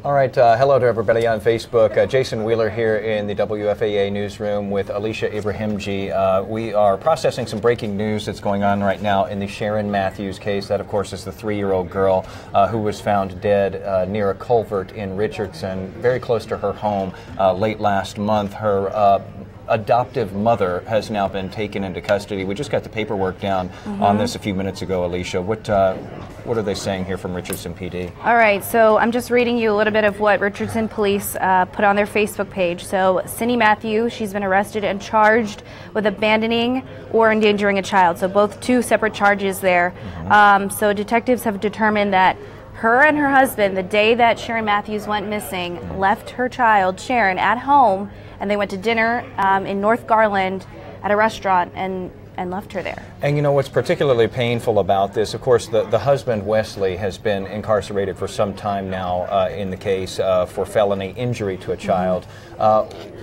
All right, hello to everybody on Facebook. Jason Wheeler here in the WFAA newsroom with Alicia Ibrahimji. We are processing some breaking news that's going on right now in the Sharon Mathews case. That, of course, is the 3-year-old girl who was found dead near a culvert in Richardson, very close to her home late last month. Her adoptive mother has now been taken into custody. We just got the paperwork down on this a few minutes ago, Alicia. What are they saying here from Richardson PD? All right, so I'm just reading you a little bit of what Richardson Police put on their Facebook page. So Sini Mathews, she's been arrested and charged with abandoning or endangering a child. So both two separate charges there. So detectives have determined that her and her husband, the day that Sharon Mathews went missing, left her child, Sharon, at home, and they went to dinner in North Garland at a restaurant and left her there. And you know what's particularly painful about this, of course, the husband, Wesley, has been incarcerated for some time now in the case for felony injury to a child.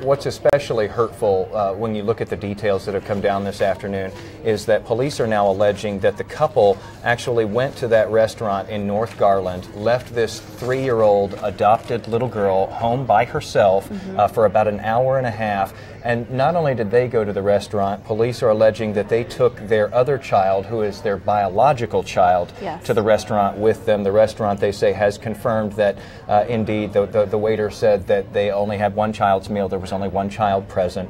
What's especially hurtful when you look at the details that have come down this afternoon is that police are now alleging that the couple actually went to that restaurant in North Garland, left this 3-year-old adopted little girl home by herself for about an hour and a half. And not only did they go to the restaurant, police are alleging that they took their other child, who is their biological child, to the restaurant with them. The restaurant, they say, has confirmed that indeed the waiter said that they only had one child's meal. There was only one child present.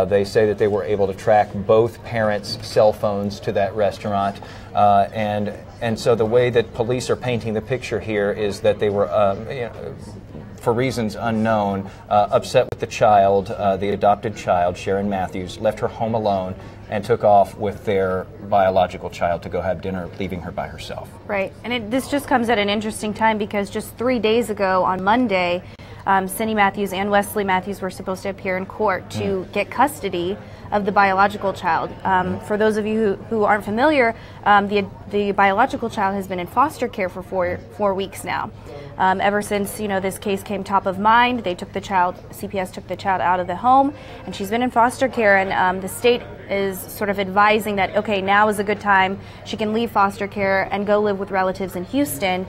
They say that they were able to track both parents' cell phones to that restaurant. And so the way that police are painting the picture here is that they were for reasons unknown, upset with the child, the adopted child, Sharon Mathews, left her home alone and took off with their biological child to go have dinner, leaving her by herself. Right, and this just comes at an interesting time because just 3 days ago on Monday, Sini Mathews and Wesley Mathews were supposed to appear in court to get custody of the biological child. For those of you who aren't familiar, the biological child has been in foster care for four weeks now. Ever since this case came top of mind, they took the child. CPS took the child out of the home, and she's been in foster care. And the state is sort of advising that okay, now is a good time. She can leave foster care and go live with relatives in Houston.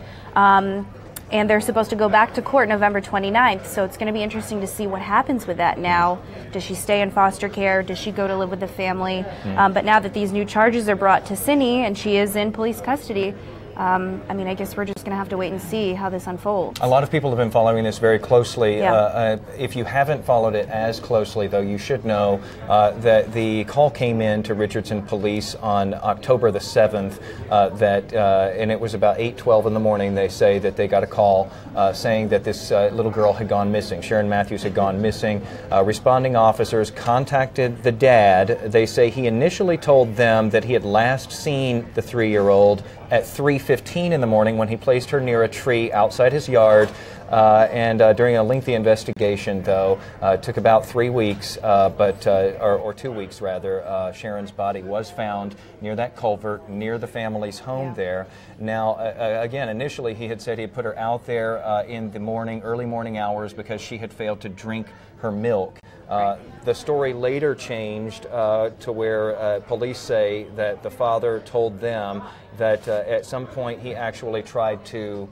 And they're supposed to go back to court November 29th, so it's going to be interesting to see what happens with that now. Does she stay in foster care? Does she go to live with the family? But now that these new charges are brought to Sini and she is in police custody, I guess we're just going to have to wait and see how this unfolds. A lot of people have been following this very closely. If you haven't followed it as closely, though, you should know that the call came in to Richardson Police on October the 7th, and it was about 8:12 in the morning. They say that they got a call saying that this little girl had gone missing. Sharon Mathews had gone missing. Responding officers contacted the dad. They say he initially told them that he had last seen the 3-year-old at 3:15 in the morning when he placed her near a tree outside his yard. During a lengthy investigation, though, it took about 3 weeks, or 2 weeks rather, Sharon's body was found near that culvert, near the family's home there. Now, again, initially he had said he had put her out there in the early morning hours because she had failed to drink her milk. The story later changed to where police say that the father told them that at some point he actually tried to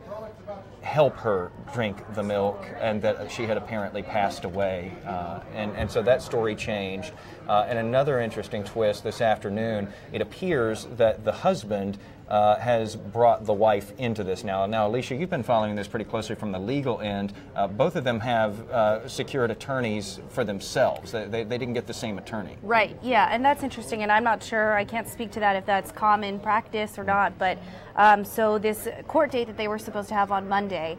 help her drink the milk and that she had apparently passed away. And so that story changed. And another interesting twist this afternoon, it appears that the husband has brought the wife into this now. Now, Alicia, you've been following this pretty closely from the legal end. Both of them have secured attorneys for themselves. They didn't get the same attorney. Right, yeah, and that's interesting, and I'm not sure, I can't speak to that if that's common practice or not, but so this court date that they were supposed to have on Monday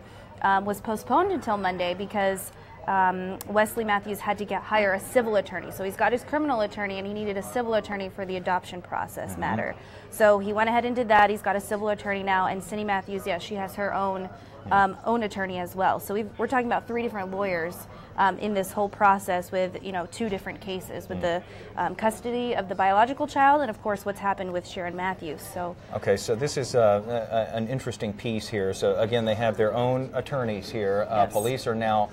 was postponed until Monday because Wesley Mathews had to hire a civil attorney. So he's got his criminal attorney and he needed a civil attorney for the adoption process matter. So he went ahead and did that. He's got a civil attorney now, and Sini Mathews, yes, she has her own attorney as well. So we're talking about 3 different lawyers in this whole process with 2 different cases with the custody of the biological child and of course what's happened with Sharon Mathews. So okay, so this is an interesting piece here. So again, they have their own attorneys here. Yes. Police are now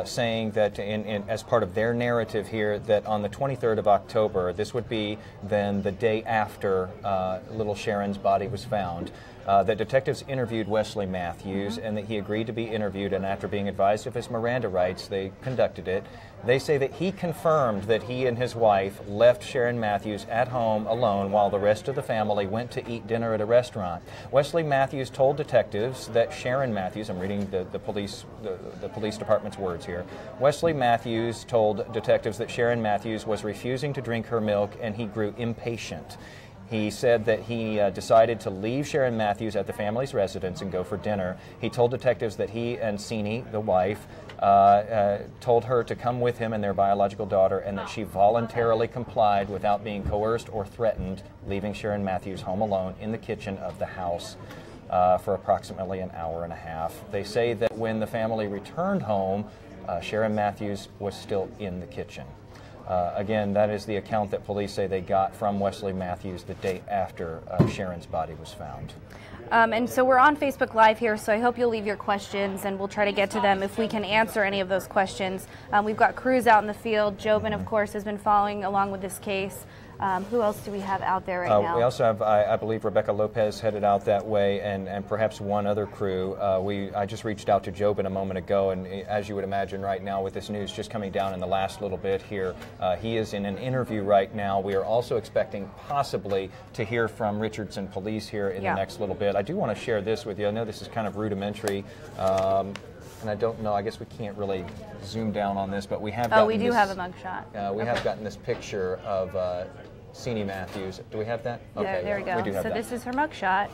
saying that as part of their narrative here that on the 23rd of October, this would be then the day after little Sharon's body was found, that detectives interviewed Wesley Mathews and that he agreed to be interviewed, and after being advised of his Miranda rights, they conducted it. They say that he confirmed that he and his wife left Sharon Mathews at home alone while the rest of the family went to eat dinner at a restaurant. Wesley Mathews told detectives that Sharon Mathews, I'm reading the police department's words here, Wesley Mathews told detectives that Sharon Mathews was refusing to drink her milk and he grew impatient. He said that he decided to leave Sharon Mathews at the family's residence and go for dinner. He told detectives that he and Sini, the wife, told her to come with him and their biological daughter, and that she voluntarily complied without being coerced or threatened, leaving Sharon Mathews home alone in the kitchen of the house for approximately an hour and a half. They say that when the family returned home, Sharon Mathews was still in the kitchen. Again, that is the account that police say they got from Wesley Mathews the day after Sharon's body was found. And so we're on Facebook Live here, so I hope you'll leave your questions, and we'll try to get to them if we can answer any of those questions. We've got crews out in the field. Jobin, of course, has been following along with this case. Who else do we have out there right now? We also have, I believe, Rebecca Lopez headed out that way, and perhaps one other crew. I just reached out to Jobin a moment ago, and as you would imagine right now with this news just coming down in the last little bit here, he is in an interview right now. We are also expecting possibly to hear from Richardson Police here in the next little bit. I do want to share this with you. I know this is kind of rudimentary. And I don't know, I guess we can't really zoom down on this, but we have gotten we do have a mugshot. We have gotten this picture of Sini Mathews. Do we have that? Okay, there we go. We do have that. This is her mugshot.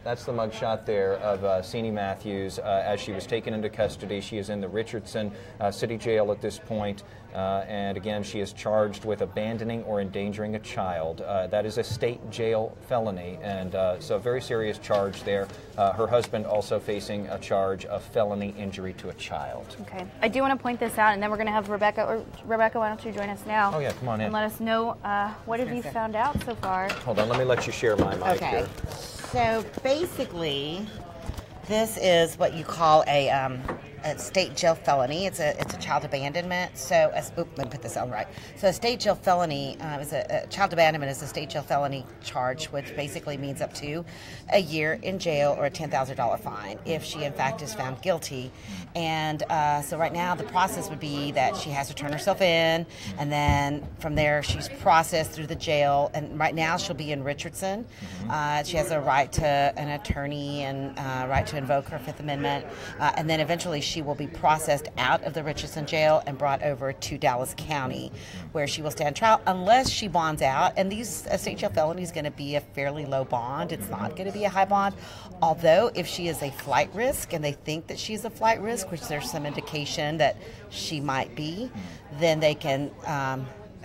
That's the mugshot there of Sini Mathews as she was taken into custody. She is in the Richardson City Jail at this point. And again, she is charged with abandoning or endangering a child. That is a state jail felony, and so a very serious charge there. Her husband also facing a charge of felony injury to a child. Okay. I do want to point this out, and then we're going to have Rebecca. Rebecca, why don't you join us now? Oh, yeah, come on in. And let us know what have you found out so far. Hold on, let me let you share my mic here. So basically, this is what you call a state jail felony. It's a child abandonment. So, let me put this on right. So, a state jail felony is a child abandonment is a state jail felony charge, which basically means up to a year in jail or a $10,000 fine if she in fact is found guilty. And so, right now the process would be that she has to turn herself in, and then from there she's processed through the jail. And right now she'll be in Richardson. She has a right to an attorney and right to invoke her Fifth Amendment, and then eventually she will be processed out of the Richardson jail and brought over to Dallas County, where she will stand trial unless she bonds out. And these state jail felony is going to be a fairly low bond. It's not going to be a high bond. Although if she is a flight risk and they think that she's a flight risk, which there's some indication that she might be, then they can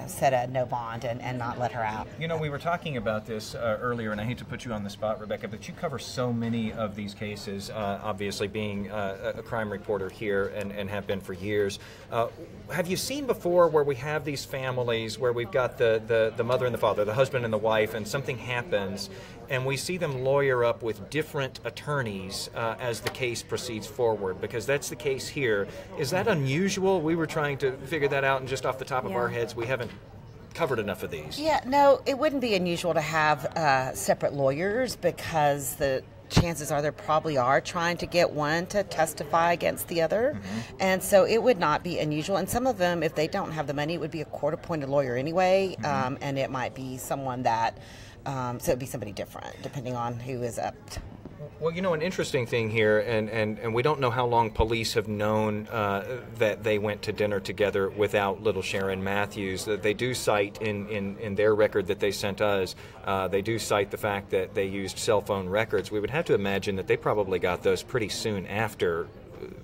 set a no bond and not let her out. You know, we were talking about this earlier, and I hate to put you on the spot, Rebecca, but you cover so many of these cases, obviously being a crime reporter here and have been for years. Have you seen before where we have these families where we've got the mother and the father, the husband and the wife, and something happens, and we see them lawyer up with different attorneys as the case proceeds forward? Because that's the case here. Is that unusual? We were trying to figure that out, and just off the top of our heads, we haven't covered enough of these. Yeah, no, it wouldn't be unusual to have separate lawyers, because the chances are there probably are trying to get one to testify against the other. And so it would not be unusual. And some of them, if they don't have the money, it would be a court-appointed lawyer anyway, and it might be someone that, so it would be somebody different, depending on who is up. Well, you know, an interesting thing here, and we don't know how long police have known that they went to dinner together without little Sharon Mathews. They do cite in their record that they sent us, they do cite the fact that they used cell phone records. We would have to imagine that they probably got those pretty soon after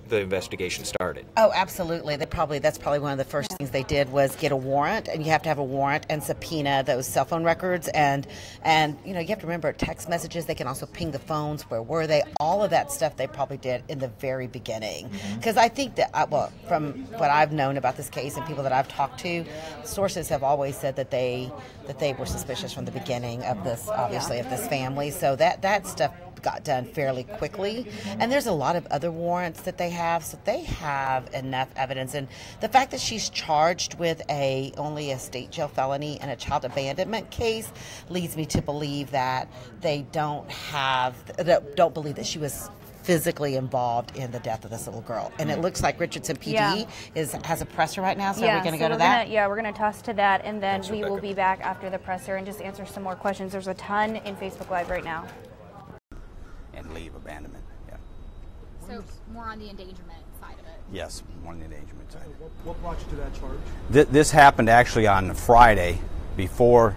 the investigation started. Oh, absolutely. That's probably one of the first things they did was get a warrant, and you have to have a warrant and subpoena those cell phone records, and you know, you have to remember text messages. They can also ping the phones. Where were they? All of that stuff they probably did in the very beginning. Because I think that, from what I've known about this case and people that I've talked to, sources have always said that they were suspicious from the beginning of this, obviously, of this family. So that stuff got done fairly quickly. And there's a lot of other warrants that they have, so they have enough evidence. And the fact that she's charged with only a state jail felony and a child abandonment case leads me to believe that they don't believe that she was physically involved in the death of this little girl. And it looks like Richardson PD has a presser right now, so are we going to go to that? We're going to toss to that, and then we will be back after the presser and just answer some more questions. There's a ton in Facebook Live right now. And leave abandonment, So more on the endangerment side of it? Yes, more on the endangerment side. What brought you to that charge? This happened actually on Friday before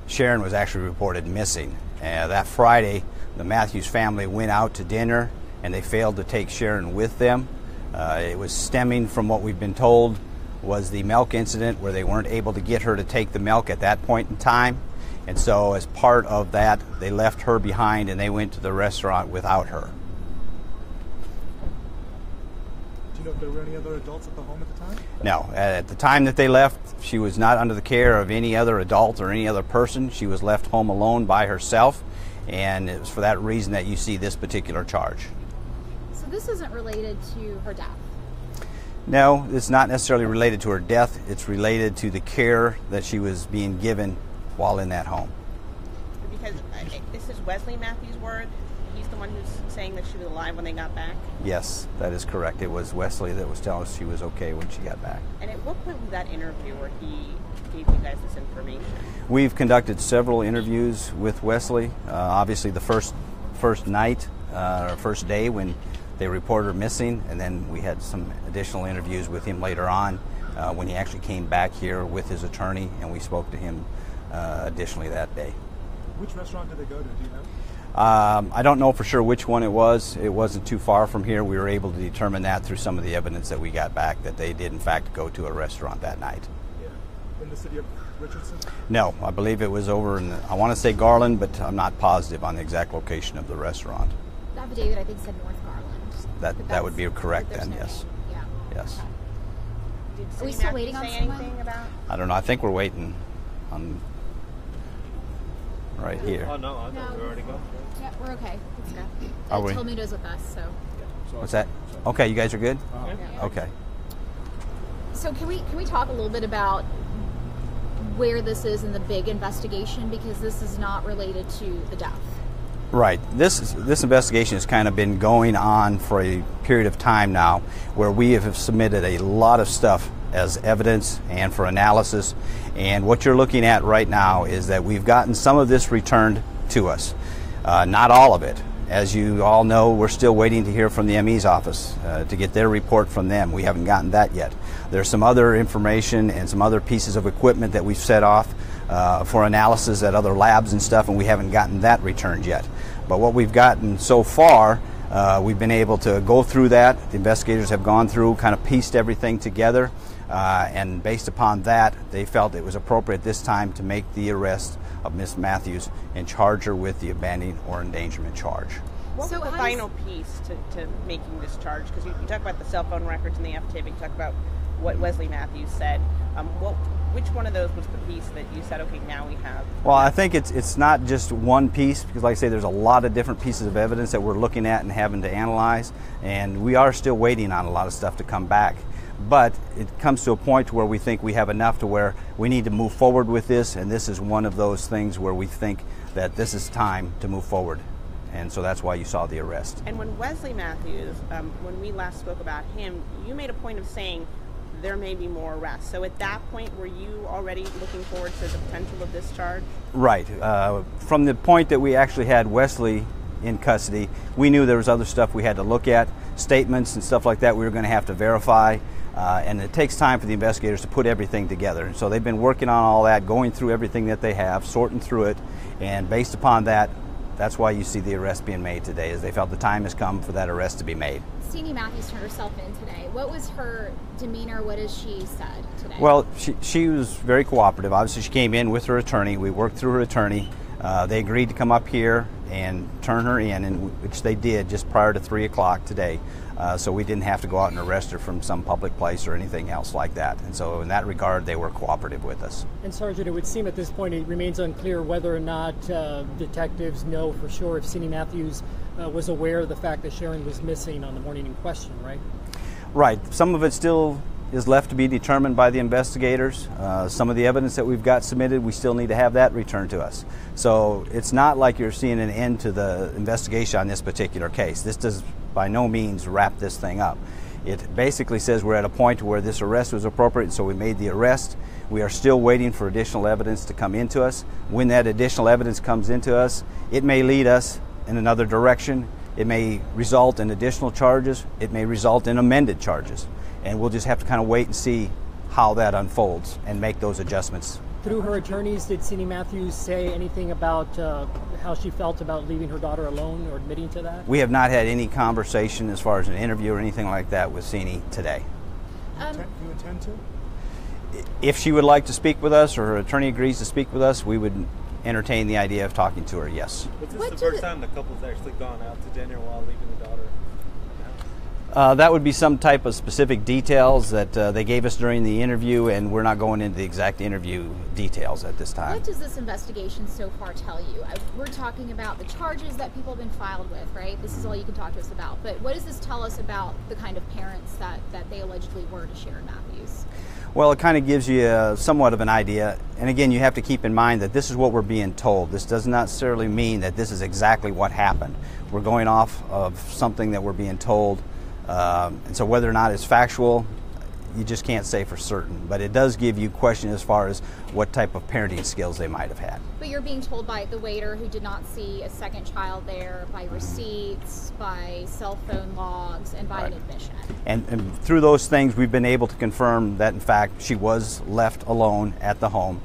Sharon was actually reported missing. That Friday, the Mathews family went out to dinner and they failed to take Sharon with them. It was stemming from what we've been told was the milk incident where they weren't able to get her to take the milk at that point in time. And so as part of that, they left her behind and they went to the restaurant without her. Do you know if there were any other adults at the home at the time? No. At the time that they left, she was not under the care of any other adult or any other person. She was left home alone by herself, and it was for that reason that you see this particular charge. So this isn't related to her death? No, it's not necessarily related to her death. It's related to the care that she was being given while in that home. Because this is Wesley Mathews' word. He's the one who's saying that she was alive when they got back? Yes, that is correct. It was Wesley that was telling us she was okay when she got back. And at what point was that interview where he gave you guys this information? We've conducted several interviews with Wesley. Obviously the first night, or first day when they reported her missing, and then we had some additional interviews with him later on when he actually came back here with his attorney, and we spoke to him additionally that day. Which restaurant did they go to, do you know? I don't know for sure which one it was. It wasn't too far from here. We were able to determine that through some of the evidence that we got back, that they did in fact go to a restaurant that night. Yeah. In the city of Richardson? No, I believe it was over in, I want to say Garland, but I'm not positive on the exact location of the restaurant. The affidavit, I think, said North Garland. That would be correct then, no yes. Yeah. Yes. Did Are we Sini still Mathews waiting on say someone? anything about? I don't know. I think we're waiting on right here. Oh, no, we already got there. Yeah, we're okay. Let's go. Are we? Telemuto's with us, so. What's that? Okay, you guys are good? Okay. So can we talk a little bit about where this is in the big investigation, because this is not related to the death? Right. This investigation has kind of been going on for a period of time now, where we have submitted a lot of stuff as evidence and for analysis. And what you're looking at right now is that we've gotten some of this returned to us. Not all of it. As you all know, we're still waiting to hear from the ME's office to get their report from them. We haven't gotten that yet. There's some other information and some other pieces of equipment that we've set off for analysis at other labs and stuff, and we haven't gotten that returned yet. But what we've gotten so far, we've been able to go through that. The investigators have gone through, kind of pieced everything together, and based upon that, they felt it was appropriate this time to make the arrest of Miss Mathews and charge her with the abandoning or endangerment charge. What was the final piece to making this charge? Because you talk about the cell phone records in the affidavit, you talk about what Wesley Mathews said. Which one of those was the piece that you said, okay, now we have? Well, I think it's not just one piece, because like I say, there's a lot of different pieces of evidence that we're looking at and having to analyze, and we are still waiting on a lot of stuff to come back. But it comes to a point where we think we have enough to where we need to move forward with this, and this is one of those things where we think that this is time to move forward. And so that's why you saw the arrest. And when Wesley Mathews, when we last spoke about him, you made a point of saying there may be more arrests. So at that point, were you already looking forward to the potential of this charge? Right. From the point that we actually had Wesley in custody, we knew there was other stuff we had to look at, statements and stuff like that we were going to have to verify. And it takes time for the investigators to put everything together. So they've been working on all that, going through everything that they have, sorting through it, and based upon that, that's why you see the arrest being made today, is they felt the time has come for that arrest to be made. Sini Mathews turned herself in today. What was her demeanor? What has she said today? Well, she was very cooperative. Obviously, she came in with her attorney. We worked through her attorney. They agreed to come up here and turn her in, which they did just prior to 3 o'clock today. So we didn't have to go out and arrest her from some public place or anything else like that. And so in that regard, they were cooperative with us. And Sergeant, it would seem at this point it remains unclear whether or not detectives know for sure if Sini Mathews was aware of the fact that Sharon was missing on the morning in question, right? Right. Some of it still is left to be determined by the investigators. Some of the evidence that we've got submitted, we still need to have that returned to us. So it's not like you're seeing an end to the investigation on this particular case. This does by no means wrap this thing up. It basically says we're at a point where this arrest was appropriate, so we made the arrest. We are still waiting for additional evidence to come into us. When that additional evidence comes into us, it may lead us in another direction. It may result in additional charges. It may result in amended charges. And we'll just have to kind of wait and see how that unfolds and make those adjustments. Through her attorneys, did Sini Mathews say anything about how she felt about leaving her daughter alone or admitting to that? We have not had any conversation as far as an interview or anything like that with Sini today. You intend to? If she would like to speak with us or her attorney agrees to speak with us, we would entertain the idea of talking to her, yes. Was this the first time the couple's actually gone out to dinner while leaving the daughter? That would be some type of specific details that they gave us during the interview, and we're not going into the exact interview details at this time. What does this investigation so far tell you? We're talking about the charges that people have been filed with, right? This is all you can talk to us about. But what does this tell us about the kind of parents that they allegedly were to Sharon Mathews? Well, it kind of gives you somewhat of an idea. And again, you have to keep in mind that this is what we're being told. This does not necessarily mean that this is exactly what happened. We're going off of something that we're being told. And so whether or not it's factual, you just can't say for certain. But it does give you questions as far as what type of parenting skills they might have had. But you're being told by the waiter who did not see a second child there, by receipts, by cell phone logs, and by an admission. And through those things, we've been able to confirm that, in fact, she was left alone at the home,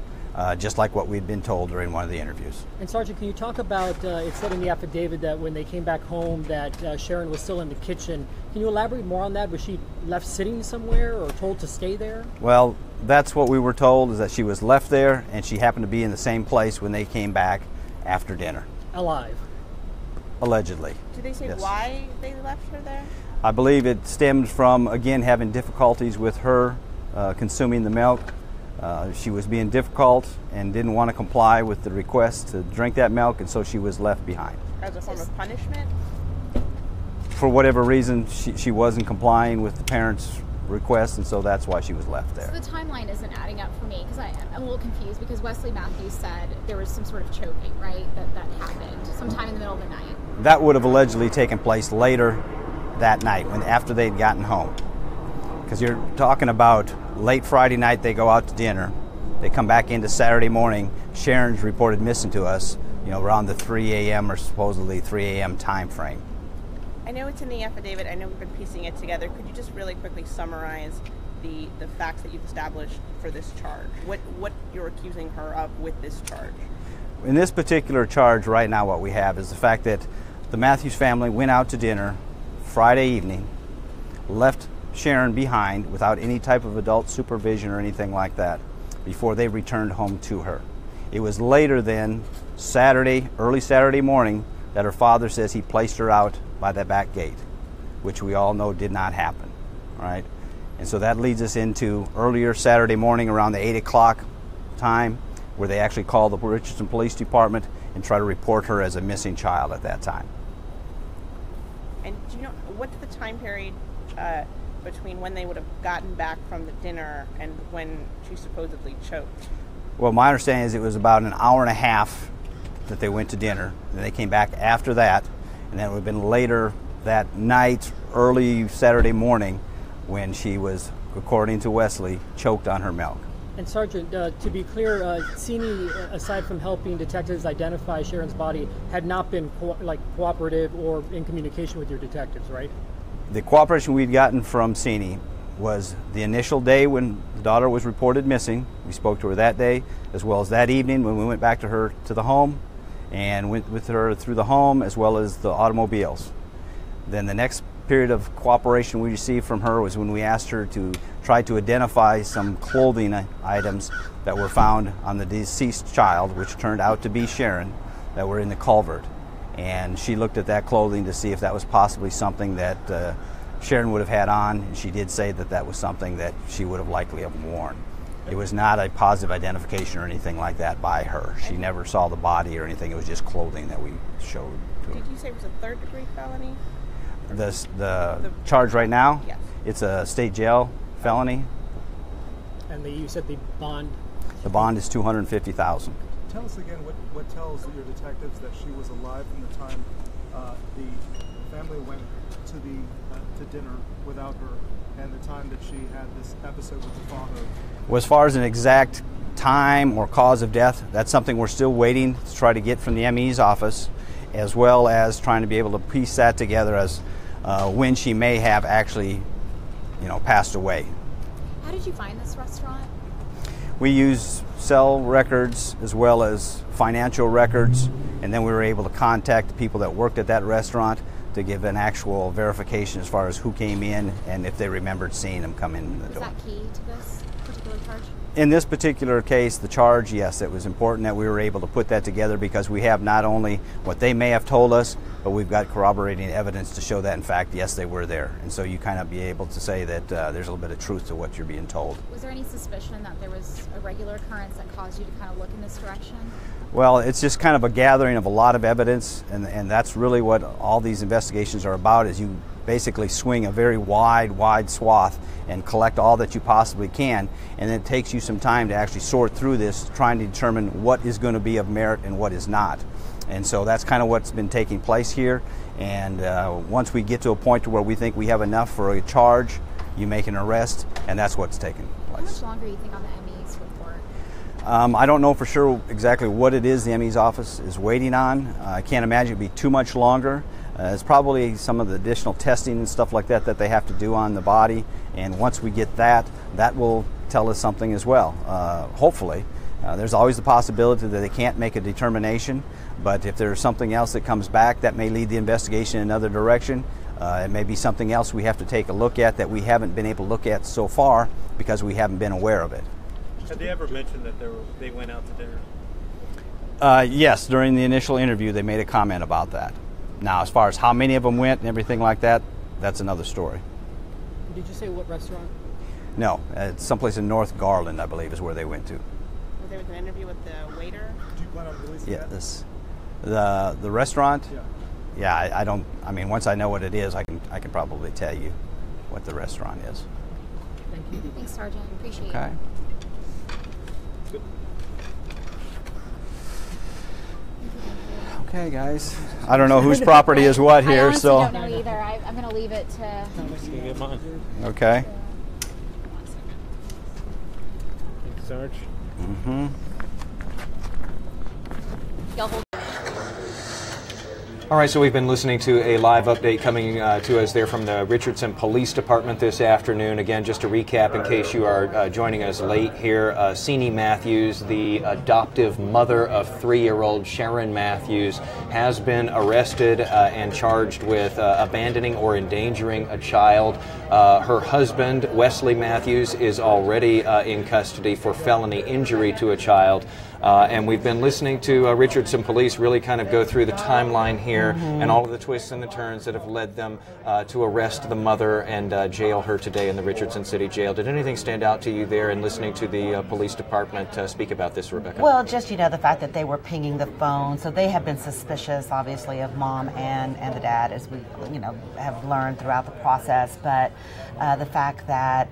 just like what we'd been told during one of the interviews. And Sergeant, can you talk about, it said in the affidavit that when they came back home that Sharon was still in the kitchen. Can you elaborate more on that? Was she left sitting somewhere or told to stay there? Well, that's what we were told, is that she was left there and she happened to be in the same place when they came back after dinner. Alive? Allegedly. Did they say why they left her there? I believe it stemmed from, again, having difficulties with her consuming the milk. She was being difficult and didn't want to comply with the request to drink that milk, and so she was left behind. As a form of punishment? For whatever reason, she wasn't complying with the parents' request, and so that's why she was left there. So the timeline isn't adding up for me, because I'm a little confused, because Wesley Mathews said there was some sort of choking, right, that happened sometime in the middle of the night. That would have allegedly taken place later that night, after they'd gotten home. Because you're talking about late Friday night, they go out to dinner. They come back into Saturday morning. Sharon's reported missing to us, around the 3 a.m. or supposedly 3 a.m. time frame. I know it's in the affidavit. I know we've been piecing it together. Could you just really quickly summarize the facts that you've established for this charge? What you're accusing her of with this charge? In this particular charge right now, what we have is the fact that the Mathews family went out to dinner Friday evening, left Sharon behind without any type of adult supervision or anything like that before they returned home to her. It was later then, early Saturday morning, that her father says he placed her out by the back gate, which we all know did not happen, right? And so that leads us into earlier Saturday morning around the 8 o'clock time, where they actually call the Richardson Police Department and try to report her as a missing child at that time. And do you know, what's the time period between when they would have gotten back from the dinner and when she supposedly choked? Well, my understanding is it was about an hour and a half that they went to dinner. Then they came back after that, and then it would have been later that night, early Saturday morning, when she was, according to Wesley, choked on her milk. And Sergeant, to be clear, Sini, aside from helping detectives identify Sharon's body, had not been cooperative or in communication with your detectives, right? The cooperation we'd gotten from Sini was the initial day when the daughter was reported missing. We spoke to her that day, as well as that evening when we went back to her to the home and went with her through the home as well as the automobiles. Then the next period of cooperation we received from her was when we asked her to try to identify some clothing items that were found on the deceased child, which turned out to be Sharon, that were in the culvert. and she looked at that clothing to see if that was possibly something that Sharon would have had on, and she did say that that was something that she would have likely have worn. It was not a positive identification or anything like that by her. She never saw the body or anything. It was just clothing that we showed to her. Did you say it was a third-degree felony? The charge right now? Yes. It's a state jail felony. And you said the bond? The bond is $250,000. Tell us again what tells your detectives that she was alive from the time the family went to dinner without her and the time that she had this episode with the father. Well, as far as an exact time or cause of death, that's something we're still waiting to try to get from the ME's office, as well as trying to be able to piece that together as when she may have actually, passed away. How did you find this restaurant? We use cell records as well as financial records, and then we were able to contact the people that worked at that restaurant to give an actual verification as far as who came in and if they remembered seeing them come in the door. Was that key to this particular charge? In this particular case, the charge, yes, it was important that we were able to put that together because we have not only what they may have told us, but we've got corroborating evidence to show that, in fact, yes, they were there. And so you kind of be able to say that there's a little bit of truth to what you're being told. Was there any suspicion that there was a regular occurrence that caused you to kind of look in this direction? Well, it's just kind of a gathering of a lot of evidence, and that's really what all these investigations are about, is you basically swing a very wide swath and collect all that you possibly can, and then it takes you some time to actually sort through this, trying to determine what is going to be of merit and what is not. And so that's kind of what's been taking place here, and once we get to a point to where we think we have enough for a charge, you make an arrest, and that's what's taking place. How much longer do you think on the ME's report? I don't know for sure exactly what it is the ME's office is waiting on. I can't imagine it'd be too much longer. It's probably some of the additional testing and stuff like that that they have to do on the body, and once we get that, that will tell us something as well, hopefully. There's always the possibility that they can't make a determination, but if there's something else that comes back, that may lead the investigation in another direction. It may be something else we have to take a look at that we haven't been able to look at so far because we haven't been aware of it. Had they ever mentioned that they went out to dinner? Yes, during the initial interview they made a comment about that. Now, as far as how many of them went and everything like that, that's another story. Did you say what restaurant? No, it's someplace in North Garland, I believe, is where they went to. Was there an interview with the waiter? Do you plan on releasing Yeah, the restaurant? Yeah, I don't. I mean, once I know what it is, I can probably tell you what the restaurant is. Thank you. Thanks, Sergeant. Appreciate it. Okay. Okay, guys. I don't know whose property is what here, I honestly so. don't know either. I'm going to leave it to. I'm just gonna get mine. Okay. Thank you, Sarge. Mm-hmm. Y'all hold. All right, so we've been listening to a live update coming to us there from the Richardson Police Department this afternoon. Again, just to recap in case you are joining us late here, Sini Mathews, the adoptive mother of 3-year-old Sharon Mathews, has been arrested and charged with abandoning or endangering a child. Her husband, Wesley Mathews, is already in custody for felony injury to a child. And we've been listening to Richardson Police really kind of go through the timeline here and all of the twists and the turns that have led them to arrest the mother and jail her today in the Richardson City Jail. Did anything stand out to you there in listening to the police department speak about this, Rebecca? Well, just, the fact that they were pinging the phone. So they have been suspicious, obviously, of mom and the dad, as we, have learned throughout the process. But the fact that...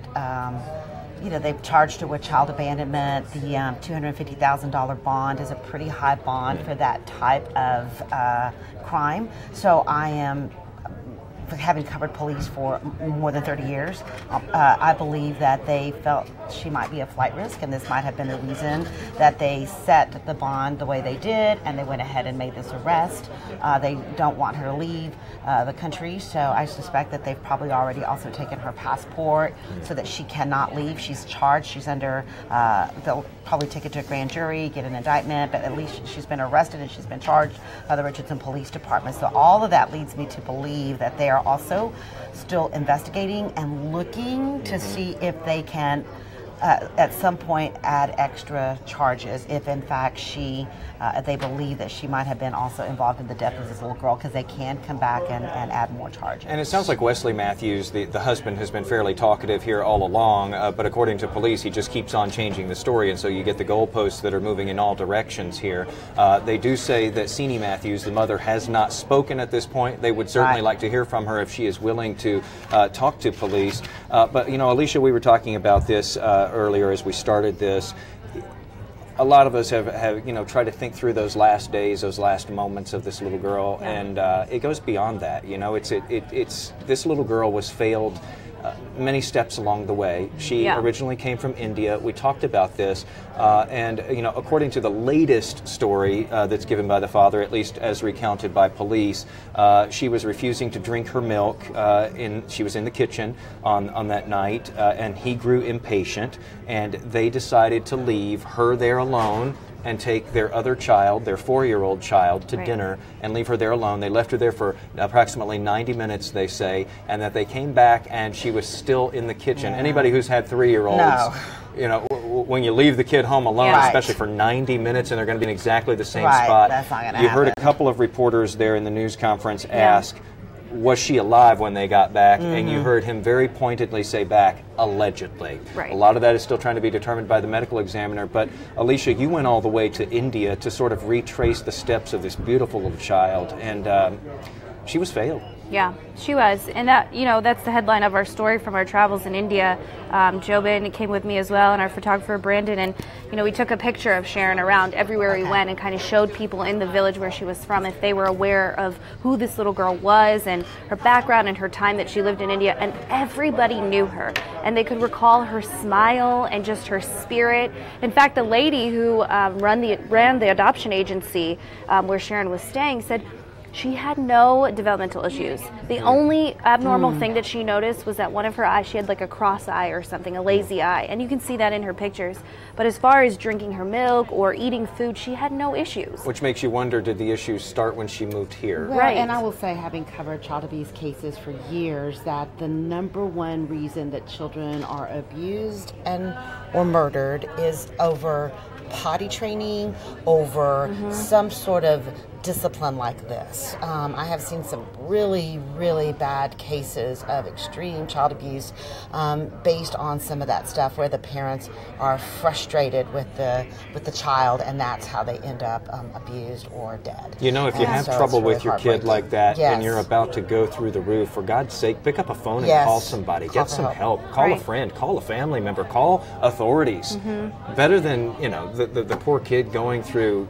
they've charged her with child abandonment. The $250,000 bond is a pretty high bond for that type of crime. So I am, having covered police for more than 30 years, I believe that they felt she might be a flight risk, and this might have been the reason that they set the bond the way they did, and they went ahead and made this arrest. They don't want her to leave the country, so I suspect that they've probably already also taken her passport so that she cannot leave. She's charged. She's under, they'll probably take it to a grand jury, get an indictment, but at least she's been arrested and she's been charged by the Richardson Police Department. So all of that leads me to believe that they are also still investigating and looking to see if they can at some point add extra charges if in fact they believe that she might have been also involved in the death of this little girl, because they can come back and add more charges. And it sounds like Wesley Mathews, the husband, has been fairly talkative here all along, but according to police, he just keeps on changing the story, and so you get the goalposts that are moving in all directions here. They do say that Sini Mathews, the mother, has not spoken at this point. They would certainly like to hear from her if she is willing to talk to police. But, Alicia, we were talking about this earlier as we started this. A lot of us have tried to think through those last days, those last moments of this little girl, and it goes beyond that. It's this little girl was failed many steps along the way. She originally came from India. We talked about this, and according to the latest story that's given by the father, at least as recounted by police, she was refusing to drink her milk. She was in the kitchen on that night, and he grew impatient, and they decided to leave her there alone and take their other child, their 4-year-old child, to dinner and leave her there alone. They left her there for approximately 90 minutes, they say, and that they came back and she was still in the kitchen. Anybody who's had 3-year-olds, when you leave the kid home alone, especially for 90 minutes, and they're going to be in exactly the same spot. That's not gonna you heard a couple of reporters there in the news conference ask, was she alive when they got back? And you heard him very pointedly say back, allegedly. A lot of that is still trying to be determined by the medical examiner. But Alicia, you went all the way to India to sort of retrace the steps of this beautiful little child, and she was failed. Yeah, she was. And that, that's the headline of our story from our travels in India. Jobin came with me as well, and our photographer Brandon, and we took a picture of Sharon around everywhere we went and kind of showed people in the village where she was from if they were aware of who this little girl was and her background and her time that she lived in India, and everybody knew her and they could recall her smile and just her spirit. In fact, the lady who ran the adoption agency where Sharon was staying said she had no developmental issues. The only abnormal thing that she noticed was that one of her eyes, she had like a cross eye or something, a lazy eye, and you can see that in her pictures. But as far as drinking her milk or eating food, she had no issues. Which makes you wonder, did the issues start when she moved here? Well, and I will say, having covered child abuse cases for years, that the number one reason that children are abused or murdered is over potty training, over some sort of discipline like this. I have seen some really, really bad cases of extreme child abuse based on some of that stuff where the parents are frustrated with the child, and that's how they end up abused or dead. If you have trouble with your kid like that and you're about to go through the roof, for God's sake, pick up a phone and call somebody. Get some help. Call a friend. Call a family member. Call authorities. Better than, the poor kid going through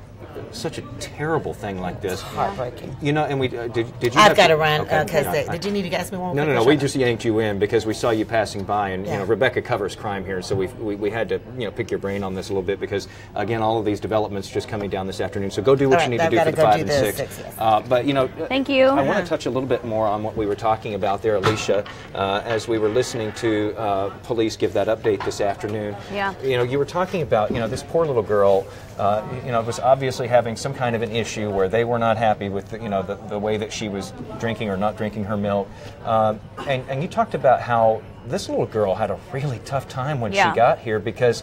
such a terrible thing like this. It's heartbreaking. And we did you? I've got to run because did you need to ask me one more? No. We just yanked you in because we saw you passing by, and Rebecca covers crime here, so we had to pick your brain on this a little bit because again, all of these developments just coming down this afternoon. So go do what you need to do for the 5 and 6. But thank you. I want to touch a little bit more on what we were talking about there, Alicia, as we were listening to police give that update this afternoon. Yeah. You were talking about this poor little girl. Was obviously having some kind of an issue where they were not happy with the way that she was drinking or not drinking her milk, and you talked about how this little girl had a really tough time when she got here because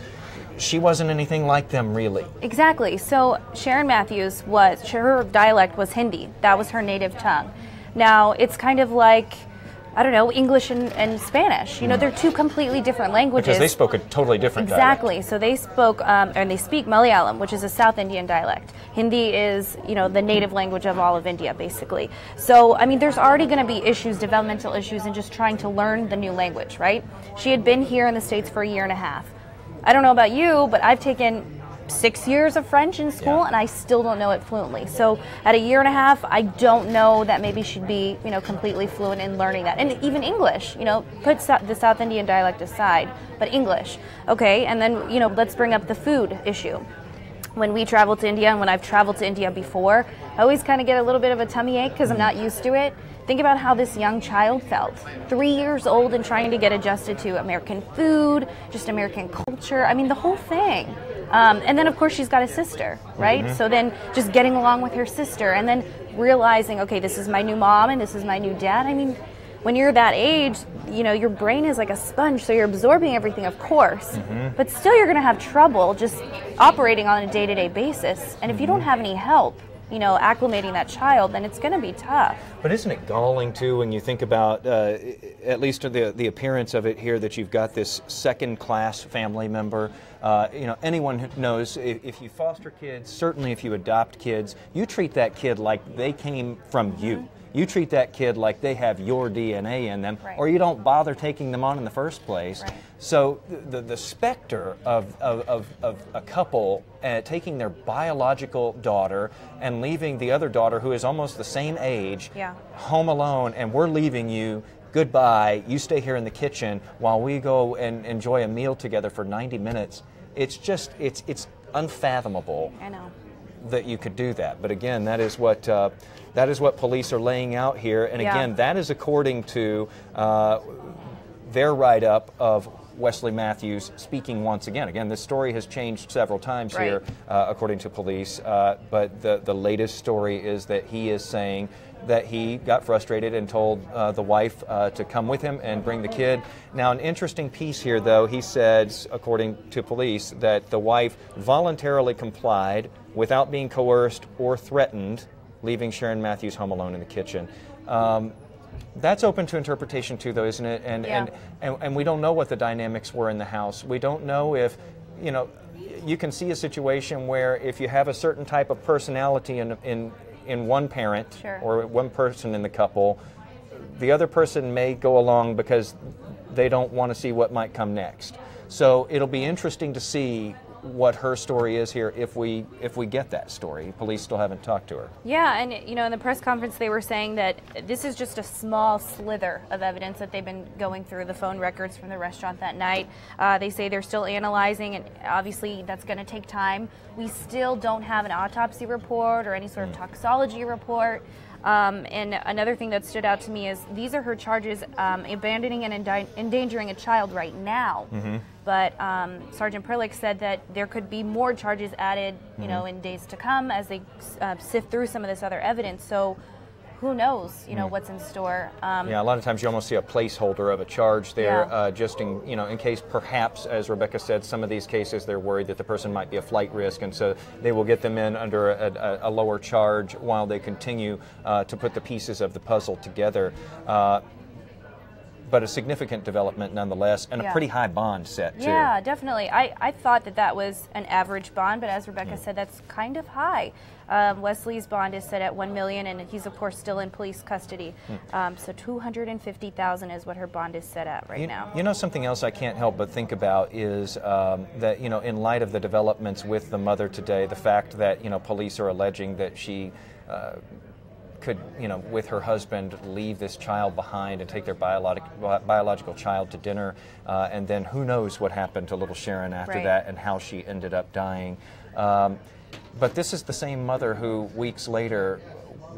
she wasn't anything like them, really. Exactly. So Sharon Mathews her dialect was Hindi. That was her native tongue. Now it's kind of like, I don't know, English and Spanish. They're two completely different languages. Because they spoke a totally different dialect. So they spoke, and they speak Malayalam, which is a South Indian dialect. Hindi is, the native language of all of India, basically. So, there's already going to be developmental issues in just trying to learn the new language, right? She had been here in the States for a year and a half. I don't know about you, but I've taken 6 years of French in school, and I still don't know it fluently. So at a year and a half, I don't know that maybe she'd be, completely fluent in learning that. And even English, put the South Indian dialect aside, but English. Okay, and then, let's bring up the food issue. When we travel to India, and when I've traveled to India before, I always kind of get a little bit of a tummy ache because I'm not used to it. Think about how this young child felt. 3 years old and trying to get adjusted to American food, just American culture. The whole thing. And then, of course, she's got a sister, right? So then just getting along with her sister and then realizing, okay, this is my new mom and this is my new dad. when you're that age, you know, your brain is like a sponge, so you're absorbing everything, of course, but still you're going to have trouble just operating on a day-to-day basis. And if you don't have any help, you know, acclimating that child, then it's going to be tough. But isn't it galling, too, when you think about, at least the appearance of it here, that you've got this second-class family member? You know, anyone who knows, if you foster kids, certainly if you adopt kids, you treat that kid like they came from you. You treat that kid like they have your DNA in them, or you don't bother taking them on in the first place. So the specter of a couple taking their biological daughter and leaving the other daughter, who is almost the same age, home alone, and we're leaving you, goodbye, you stay here in the kitchen while we go and enjoy a meal together for 90 minutes. It's just, it's unfathomable. I know that you could do that. But again, that is what police are laying out here. And again, that is according to their write-up of Wesley Mathews speaking once again. Again, this story has changed several times here, according to police. But the latest story is that he is saying that he got frustrated and told the wife to come with him and bring the kid. Now, an interesting piece here, though, he says, according to police, that the wife voluntarily complied without being coerced or threatened, leaving Sharon Mathews home alone in the kitchen. That's open to interpretation too, though, isn't it? And we don't know what the dynamics were in the house. We don't know if, you know, you can see a situation where if you have a certain type of personality in one parent or one person in the couple, the other person may go along because they don't want to see what might come next. So it'll be interesting to see what her story is here if we get that story. Police still haven't talked to her. Yeah, and you know, in the press conference they were saying that this is just a small slither of evidence that they've been going through, the phone records from the restaurant that night. They say they're still analyzing, and obviously that's going to take time. We still don't have an autopsy report or any sort of toxology report. And another thing that stood out to me is these are her charges, abandoning and endangering a child right now. But Sergeant Perlich said that there could be more charges added, you know, in days to come as they sift through some of this other evidence. So who knows, you know, what's in store. Yeah, a lot of times you almost see a placeholder of a charge there, just in, you know, in case perhaps, as Rebecca said, some of these cases they're worried that the person might be a flight risk, and so they will get them in under a lower charge while they continue to put the pieces of the puzzle together. But a significant development nonetheless, and a pretty high bond set, too. Yeah, definitely. I thought that was an average bond, but as Rebecca said, that's kind of high. Wesley's bond is set at $1 million, and he's, of course, still in police custody. So $250,000 is what her bond is set at right now. You know, something else I can't help but think about is that, you know, in light of the developments with the mother today, the fact that, you know, police are alleging that she could, you know, with her husband, leave this child behind and take their biological child to dinner, and then who knows what happened to little Sharon after that and how she ended up dying. But this is the same mother who weeks later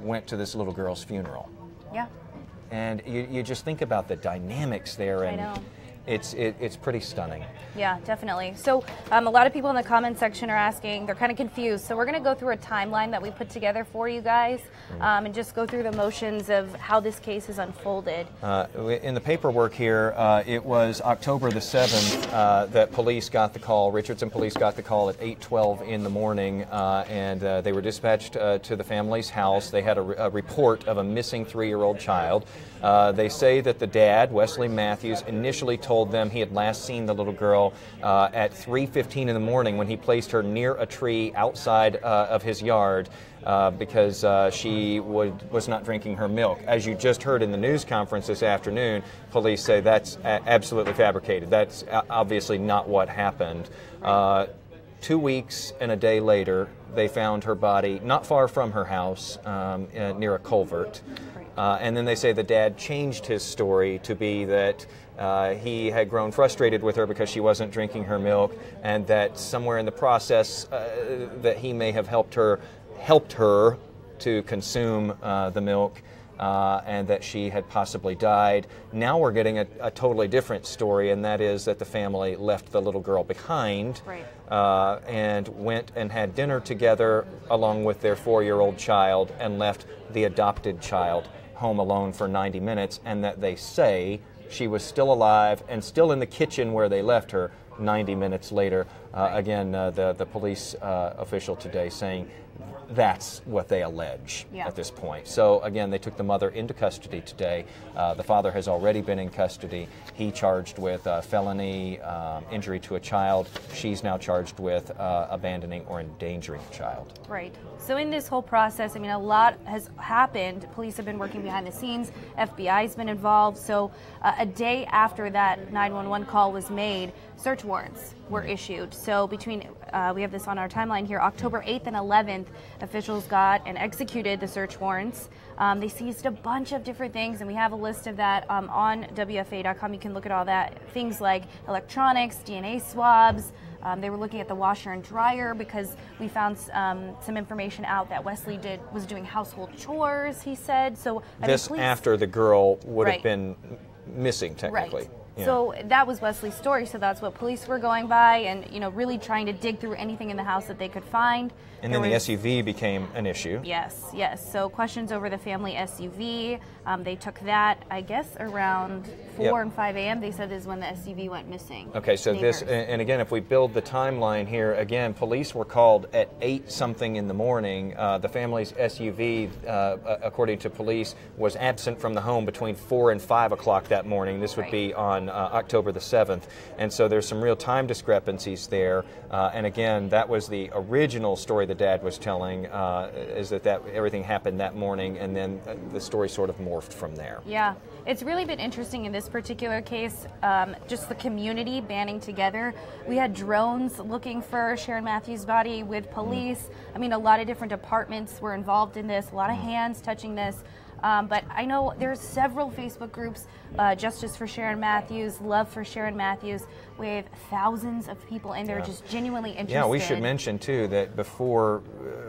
went to this little girl's funeral. Yeah. And you just think about the dynamics there, and I know. It's pretty stunning. Yeah, definitely. So a lot of people in the comment section are asking, they're kind of confused. So we're going to go through a timeline that we put together for you guys and just go through the motions of how this case has unfolded. In the paperwork here, it was October the 7th that police got the call. Richardson police got the call at 8:12 in the morning, and they were dispatched to the family's house. They had a report of a missing 3-year-old child. They say that the dad, Wesley Mathews, initially told them he had last seen the little girl at 3:15 in the morning when he placed her near a tree outside of his yard because she was not drinking her milk. As you just heard in the news conference this afternoon, police say that's absolutely fabricated. That's obviously not what happened. 2 weeks and a day later, they found her body not far from her house near a culvert. And then they say the dad changed his story to be that he had grown frustrated with her because she wasn't drinking her milk, and that somewhere in the process that he may have helped her to consume the milk, and that she had possibly died. Now we're getting a totally different story, and that is that the family left the little girl behind and went and had dinner together along with their 4-year-old child and left the adopted child home alone for 90 minutes, and that they say she was still alive and still in the kitchen where they left her 90 minutes later. Again, the police official today saying that's what they allege at this point. So again, they took the mother into custody today. The father has already been in custody. He charged with felony injury to a child. She's now charged with abandoning or endangering a child. Right. So in this whole process, I mean, a lot has happened. Police have been working behind the scenes. FBI's been involved. So a day after that 911 call was made, search warrants were issued. So between, we have this on our timeline here, October 8th and 11th, officials got and executed the search warrants. They seized a bunch of different things, and we have a list of that on WFA.com. You can look at all that. Things like electronics, DNA swabs. They were looking at the washer and dryer because we found some information out that Wesley was doing household chores, he said. So this after the girl would have been missing, technically. Right. Yeah. So that was Wesley's story, so that's what police were going by and, you know, really trying to dig through anything in the house that they could find. And then the SUV became an issue. Yes, yes. So questions over the family SUV. They took that, I guess, around 4 and 5 a.m. They said is when the SUV went missing. Okay, so this, and again, if we build the timeline here, again, police were called at 8-something in the morning. The family's SUV, according to police, was absent from the home between 4 and 5 o'clock that morning. This would be on October the 7th. And so there's some real time discrepancies there. And again, that was the original story the dad was telling, is that everything happened that morning, and then the story sort of morphed from there. Yeah, it's really been interesting in this particular case, just the community banding together. We had drones looking for Sharon Mathews' body with police. I mean, a lot of different departments were involved in this, a lot of hands touching this. But I know there's several Facebook groups, Justice for Sharon Mathews, Love for Sharon Mathews, with thousands of people in there just genuinely interested. Yeah, we should mention, too, that before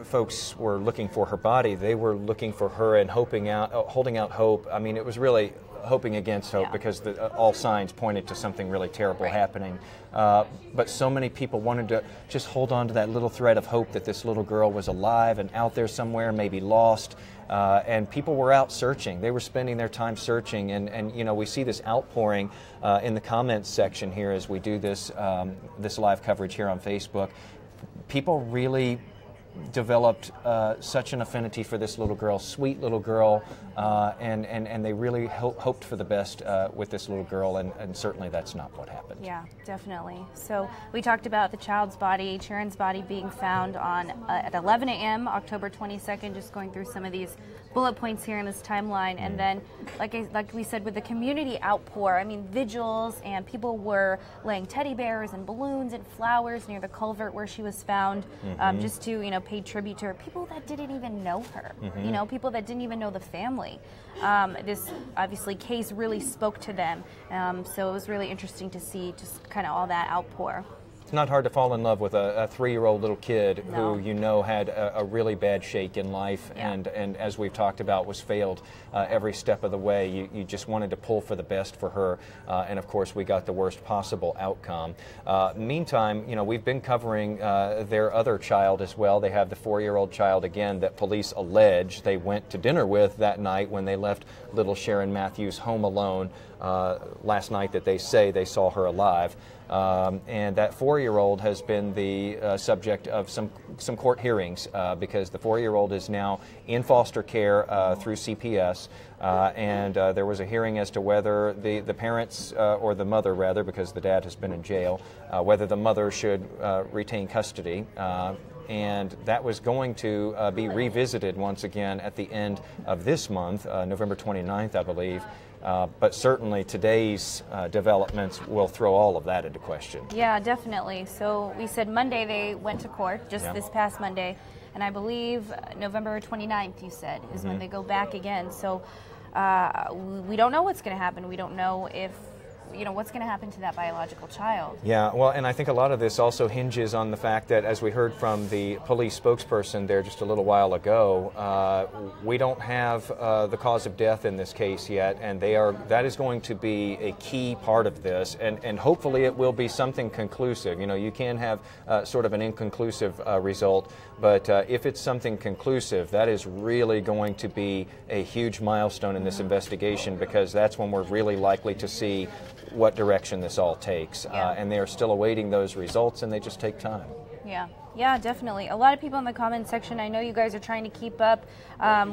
folks were looking for her body, they were looking for her and holding out hope. I mean, it was really hoping against hope because all signs pointed to something really terrible happening. But so many people wanted to just hold on to that little thread of hope that this little girl was alive and out there somewhere, maybe lost. And people were out searching. They were spending their time searching. And you know, we see this outpouring in the comments section here as we do this, this live coverage here on Facebook. People really developed such an affinity for this little girl, sweet little girl, and they really hoped for the best with this little girl, and certainly that's not what happened. Yeah, definitely. So we talked about the child's body, Sharon's body, being found on at 11 a.m. October 22nd, just going through some of these bullet points here in this timeline, and then like we said, with the community outpour, I mean, vigils, and people were laying teddy bears and balloons and flowers near the culvert where she was found, just to, you know, pay tribute to her. People that didn't even know her, you know, people that didn't even know the family. This obviously case really spoke to them, so it was really interesting to see just kind of all that outpour. It's not hard to fall in love with a 3-year-old little kid who you know had a really bad shake in life, and as we've talked about, was failed every step of the way. You just wanted to pull for the best for her, and of course we got the worst possible outcome. Meantime, you know, we've been covering their other child as well. They have the 4-year-old child, again, that police allege they went to dinner with that night when they left little Sharon Mathews home alone last night, that they say they saw her alive. And that 4-year-old has been the subject of some court hearings because the 4-year-old is now in foster care through CPS, and there was a hearing as to whether the parents, or the mother rather, because the dad has been in jail, whether the mother should retain custody. And that was going to be revisited once again at the end of this month, November 29th, I believe. But certainly today's developments will throw all of that into question. Yeah, definitely. So we said Monday they went to court, just this past Monday, and I believe November 29th, you said, is when they go back again. So we don't know what's going to happen. We don't know if what's going to happen to that biological child? Yeah, well, and I think a lot of this also hinges on the fact that, as we heard from the police spokesperson there just a little while ago, we don't have the cause of death in this case yet, and that is going to be a key part of this, and hopefully it will be something conclusive. You can have sort of an inconclusive result, but if it's something conclusive, that is really going to be a huge milestone in this investigation, because that's when we're really likely to see what direction this all takes. And they are still awaiting those results, and they just take time. Yeah, definitely. A lot of people in the comment section, I know you guys are trying to keep up.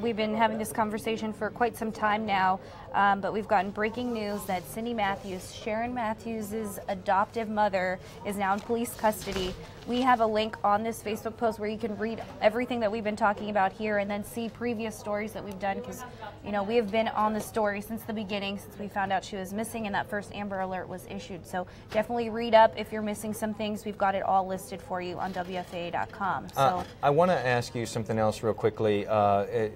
We've been having this conversation for quite some time now, but we've gotten breaking news that Sini Mathews, Sharon Mathews' adoptive mother, is now in police custody. We have a link on this Facebook post where you can read everything that we've been talking about here and then see previous stories that we've done, because we have been on the story since the beginning, since we found out she was missing and that first Amber Alert was issued. So definitely read up if you're missing some things. We've got it all listed for you on WFAA.com. So I want to ask you something else real quickly,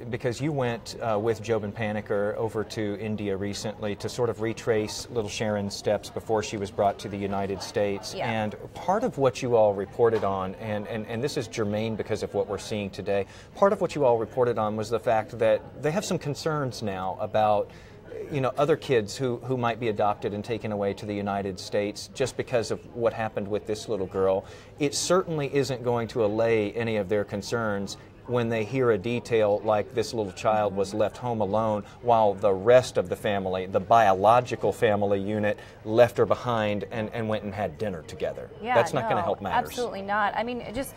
because you went with Jobin Paniker over to India recently to sort of retrace little Sharon's steps before she was brought to the United States. And part of what you all reported on, and this is germane because of what we're seeing today, part of what you all reported on was the fact that they have some concerns now about other kids who might be adopted and taken away to the United States just because of what happened with this little girl. It certainly isn't going to allay any of their concerns when they hear a detail like this little child was left home alone while the rest of the family, the biological family unit, left her behind and went and had dinner together. That's not going to help matters. Absolutely not. I mean, just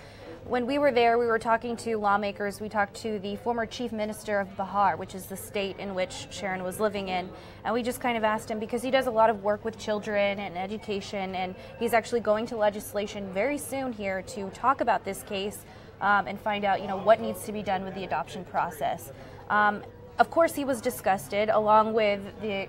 when we were there, we were talking to lawmakers. We talked to the former chief minister of Bihar, which is the state in which Sharon was living in. And we just kind of asked him, because he does a lot of work with children and education, and he's actually going to legislation very soon here to talk about this case and find out, what needs to be done with the adoption process. Of course, he was disgusted, along with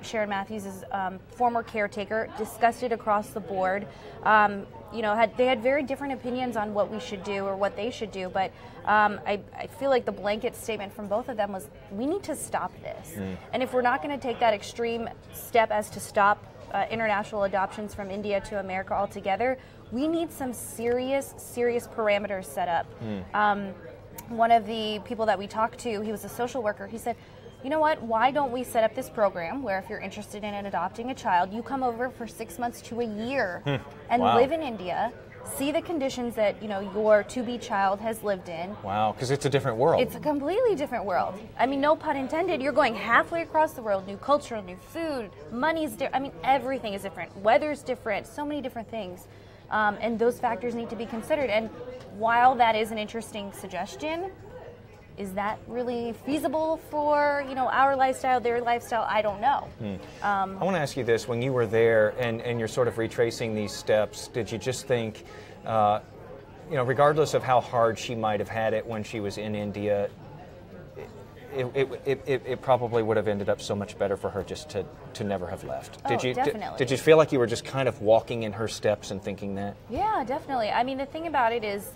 Sharon Mathews' former caretaker, disgusted across the board. They had very different opinions on what we should do or what they should do, but I feel like the blanket statement from both of them was, we need to stop this. And if we're not going to take that extreme step as to stop international adoptions from India to America altogether, we need some serious parameters set up. One of the people that we talked to, he was a social worker, he said, you know what, why don't we set up this program where if you're interested in adopting a child, you come over for 6 months to a year and live in India, see the conditions that your to-be child has lived in. Wow, because it's a different world. It's a completely different world. I mean, no pun intended. You're going halfway across the world, new culture, new food, money's different. I mean, everything is different. Weather's different, so many different things. And those factors need to be considered. And while that is an interesting suggestion, is that really feasible for our lifestyle, their lifestyle? I don't know. I want to ask you this: when you were there and you're sort of retracing these steps, did you just think, regardless of how hard she might have had it when she was in India, it probably would have ended up so much better for her just to never have left? Definitely. Did you feel like you were just kind of walking in her steps and thinking that? Yeah, definitely. I mean, the thing about it is,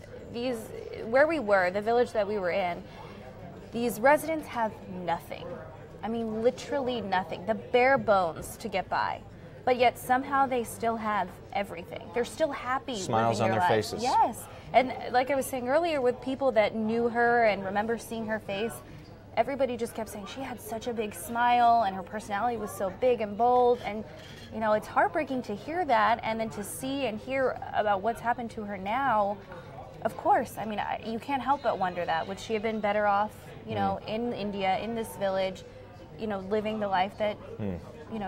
where we were, the village that we were in, these residents have nothing. I mean, literally nothing. The bare bones to get by. But yet somehow they still have everything. They're still happy. Smiles on their faces. Yes. And like I was saying earlier, with people that knew her and remember seeing her face, everybody just kept saying she had such a big smile and her personality was so big and bold. And, it's heartbreaking to hear that, and then to see and hear about what's happened to her now. Of course. I mean, you can't help but wonder that. Would she have been better off, in India, in this village, living the life that,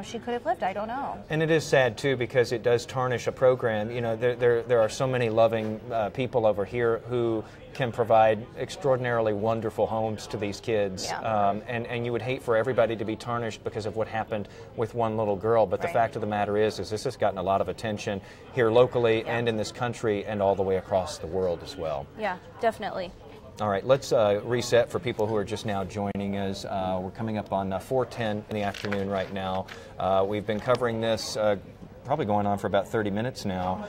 she could have lived? I don't know. And it is sad, too, because it does tarnish a program. There are so many loving people over here who can provide extraordinarily wonderful homes to these kids. And you would hate for everybody to be tarnished because of what happened with one little girl. But the fact of the matter is this has gotten a lot of attention here locally and in this country and all the way across the world as well. Yeah, definitely. All right, let's reset for people who are just now joining us. We're coming up on 4:10 in the afternoon right now. We've been covering this probably going on for about 30 minutes now.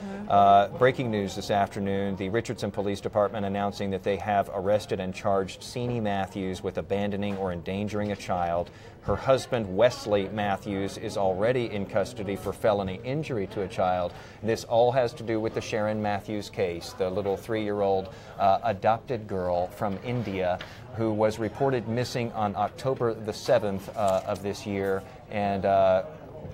Breaking news this afternoon, the Richardson Police Department announcing that they have arrested and charged Sini Mathews with abandoning or endangering a child. Her husband, Wesley Mathews, is already in custody for felony injury to a child. This all has to do with the Sharon Mathews case, the little 3-year-old adopted girl from India who was reported missing on October the 7th of this year, and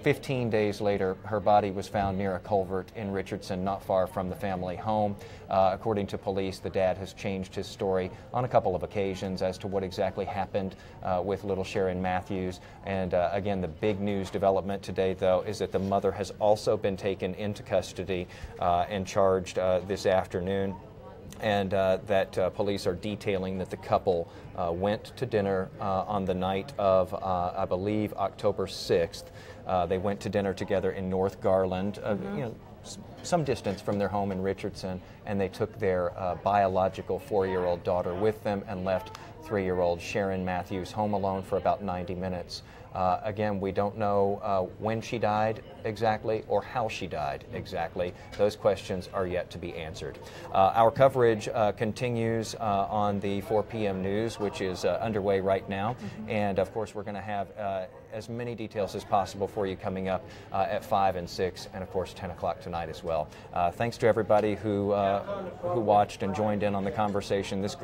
15 days later, her body was found near a culvert in Richardson, not far from the family home. According to police, the dad has changed his story on a couple of occasions as to what exactly happened with little Sharon Mathews. And again, the big news development today, though, is that the mother has also been taken into custody and charged this afternoon. And that police are detailing that the couple went to dinner on the night of, I believe, October 6th. They went to dinner together in North Garland, you know, some distance from their home in Richardson, and they took their biological 4-year-old daughter with them and left 3-year-old Sharon Mathews home alone for about 90 minutes. Again, we don't know when she died exactly or how she died exactly. Those questions are yet to be answered. Our coverage continues on the 4 p.m. news, which is underway right now. And of course, we're going to have as many details as possible for you coming up at 5 and 6, and of course 10 o'clock tonight as well. Thanks to everybody who watched and joined in on the conversation. This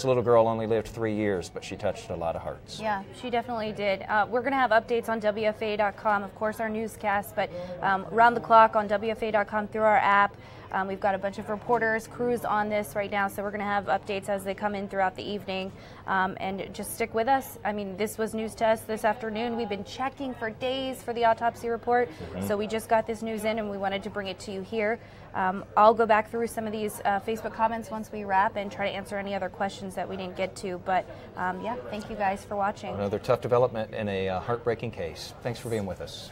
little girl only lived 3 years, but she touched a lot of hearts. Yeah, she definitely did. We're going to have updates on WFA.com, of course, our newscast, but around the clock on WFA.com through our app. We've got a bunch of reporters, crews on this right now, so we're going to have updates as they come in throughout the evening. And just stick with us. I mean, this was news to us this afternoon. We've been checking for days for the autopsy report, so we just got this news in and we wanted to bring it to you here. I'll go back through some of these Facebook comments once we wrap and try to answer any other questions that we didn't get to. But yeah, thank you guys for watching. Another tough development in a heartbreaking case. Thanks for being with us.